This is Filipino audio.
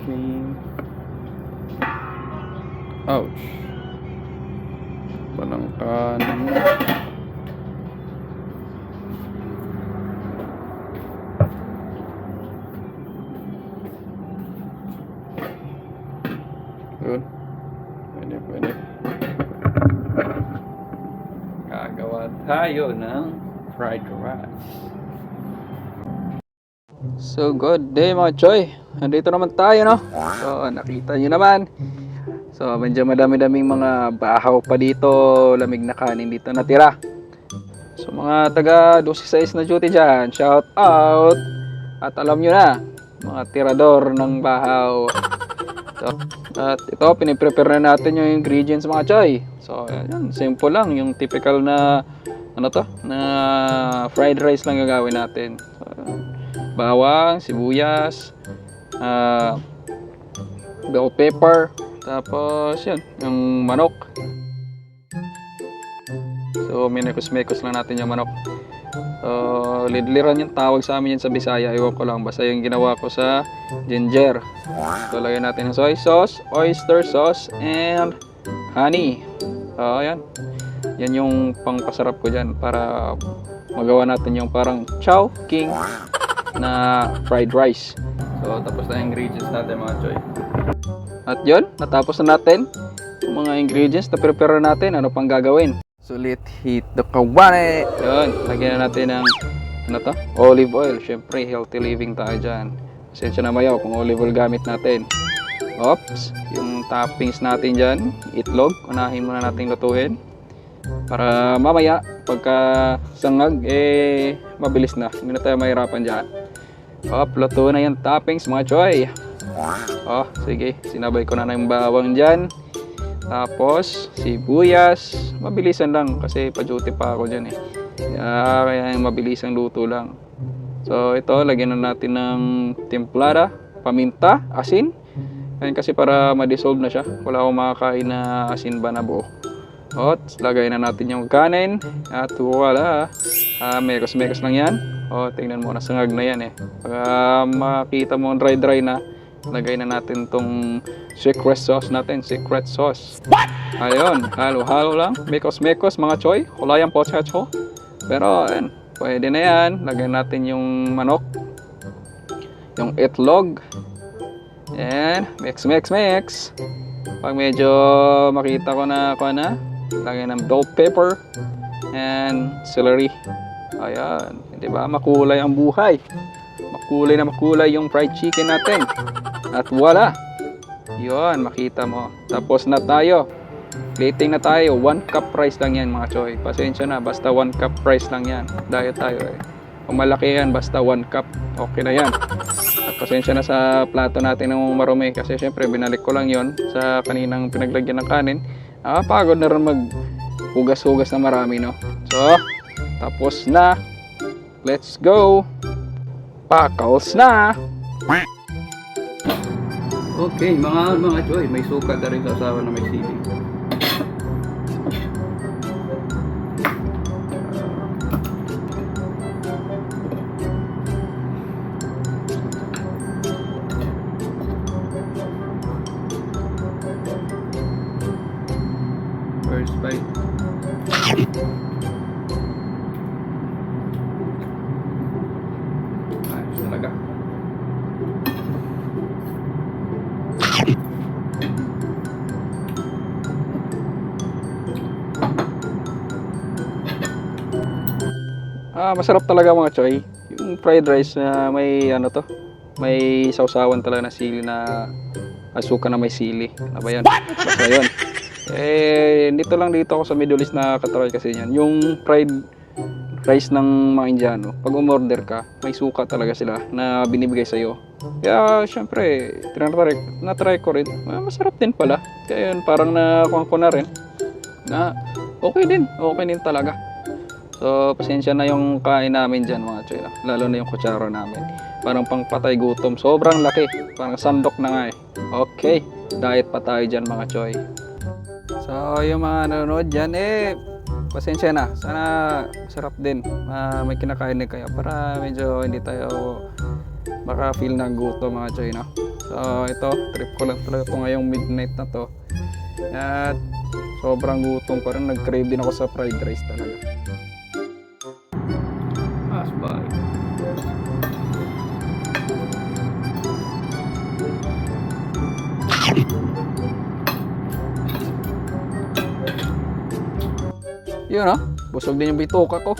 aking ouch walang kanan na. Yun, pwede gagawa tayo ng fried rice. So good day mga choy, nandito naman tayo, no? So nakita nyo naman, so medyo madami-daming mga bahaw pa dito, lamig na kanin dito natira. So mga taga 12 na duty dyan, shout out. At alam nyo na, mga tirador ng bahaw. So, at ito, piniprepare na natin yung ingredients mga choy. So yan, simple lang, yung typical na na fried rice lang gagawin natin. So, bawang, sibuyas, bell pepper, tapos yan, yung manok. So minekos-mekos lang natin yung manok. Lidliran yung tawag sa amin yan sa Bisaya, ewan ko lang, basta yung ginawa ko sa ginger. So lagyan natin ng soy sauce, oyster sauce, and honey. So yan, yan yung pangpasarap ko dyan para magawa natin yung parang chowking na fried rice. So tapos na yung ingredients natin mga choy. At yun, natapos na natin yung mga ingredients na prepare natin. Ano pang gagawin? So let's heat the kawali. Yun, lagyan na natin ng olive oil. Syempre healthy living tayo dyan. Pasensya na mayaw kung olive oil gamit natin. Oops, yung toppings natin dyan, itlog, unahin muna natin lutuin para mamaya pagka sangag mabilis na, hindi na tayo mahirapan dyan. Luto na yung toppings mga choy. Sige, sinabay ko na yung bawang dyan, tapos sibuyas, mabilisan lang kasi pa-duty pa ako dyan kaya mabilisang luto lang. So ito, lagyan na natin ng templada, paminta, asin. Ayan, kasi para ma-dissolve na siya, wala akong makakain na asin ba na buo. Lagay na natin yung kanin at wala, mekos-mekos lang yan. Tingnan mo, nasangag na yan Pag makita mo dry na, lagay na natin tong secret sauce natin, secret sauce. Ayun, halo-halo lang, mekos-mekos mga choy, wala yung potato. Pero ayan, pwede na yan. Lagyan natin yung manok, yung itlog, and mix. Pag medyo makita ko na lagyan ng bell pepper and celery. Ayan, di ba? Makulay ang buhay. Makulay yung fried chicken natin. At wala. Yun, makita mo. Tapos na tayo. Plating na tayo. 1 cup rice lang yan mga choy. Pasensya na, basta 1 cup rice lang yan. Diet tayo Kung malaki yan, basta 1 cup. Okay na yan. At pasensya na sa plato natin ng marumi. Kasi syempre, binalik ko lang yon sa kaninang pinaglagyan ng kanin. Nakapagod na rin maghugas-hugas na marami, no? So, tapos na. Let's go. Pakals na. Okay, mga choy, may suka na rin sa asawa na may sili. First bite. Ayos talaga. Masarap talaga mga choy. Yung fried rice na may may sausawan talaga na sili na asuka na may sili. Ano ba yan? Basta yun. Dito ako sa Middle East na katry kasi yan. Yung fried rice ng mga Indiano, pag umorder ka, may suka talaga sila na binibigay sa'yo. Kaya syempre, na-try ko rin. Masarap din pala. Kaya yun, parang nakuha ko na rin. Na okay din talaga. So, pasensya na yung kain namin dyan mga choy. Lalo na yung kutsara namin. Parang pangpatay gutom. Sobrang laki. Parang sandok na nga Okay, diet pa tayo dyan mga choy. So, yung mga nanonood dyan, pasensya na. Sana sarap din. May kinakain din kayo para medyo hindi tayo baka feel ng gutom mga choy, no? So ito, trip ko lang talaga ito ngayong midnight na to. At sobrang gutom ko rin, nag-crave din ako sa fried rice talaga. Bye. Yun busog din yung bituka ko.